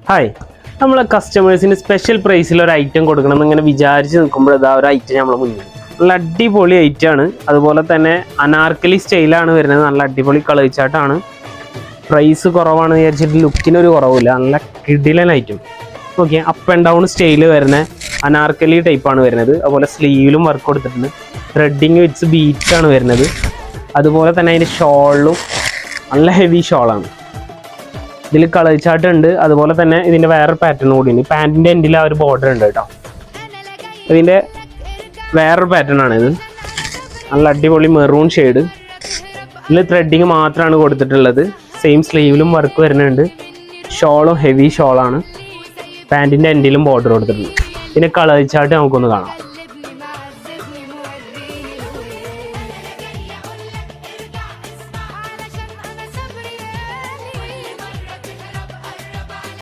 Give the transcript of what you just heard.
Hi, നമ്മളെ കസ്റ്റമേഴ്സിന് special പ്രൈസിൽ ഒരു ഐറ്റം കൊടുക്കണം എന്നിങ്ങനെ വിചാരിച്ച് നിൽക്കുമ്പോൾ ഇതാ ഒരു ഐറ്റം നമ്മളെ മുന്നിൽ. നല്ല അടിപൊളി ഐറ്റമാണ്. അതുപോലെ തന്നെ അനാർക്കലി സ്റ്റൈലാണ് വരുന്നത്. നല്ല അടിപൊളി കളർ ചാർട്ടാണ്. പ്രൈസ് കുറവാണെന്ന് വിചാരിച്ചിട്ട് ലുക്കിനൊരു കുറവില്ല. നല്ല കിടിലൻ item. Okay, up and down style വരുന്ന അനാർക്കലി ടൈപ്പാണ് വരുന്നത്. അതുപോലെ സ്ലീവിലും വർക്ക് കൊടുത്തിട്ടുണ്ട്. ത്രെഡിങ് വിത്ത് ബീറ്റ്സാണ് വരുന്നത്. അതുപോലെ തന്നെ അതിൻ്റെ ഷോളിലും നല്ല ഹെവി ഷോളാണ്. ഇതിൽ കളർ ചാർട്ട് ഉണ്ട്. അതുപോലെ തന്നെ ഇതിൻ്റെ വേറൊരു പാറ്റേൺ കൂടി ഉണ്ട്. പാൻറ്റിൻ്റെ എൻഡിൽ ആ ഒരു ബോർഡർ ഉണ്ട് കേട്ടോ. ഇതിൻ്റെ വേറൊരു പാറ്റേൺ ആണ് ഇത്. നല്ല അടിപൊളി മെറൂൺ ഷെയ്ഡ്. ഇതിൽ ത്രെഡിങ് മാത്രമാണ് കൊടുത്തിട്ടുള്ളത്. സെയിം സ്ലീവിലും വർക്ക് വരുന്നുണ്ട്. ഷോളും ഹെവി ഷോളാണ്. പാൻറ്റിൻ്റെ എൻഡിലും ബോർഡർ കൊടുത്തിട്ടുണ്ട്. ഇതിൻ്റെ കളർ ചാർട്ട് നമുക്കൊന്ന് കാണാം.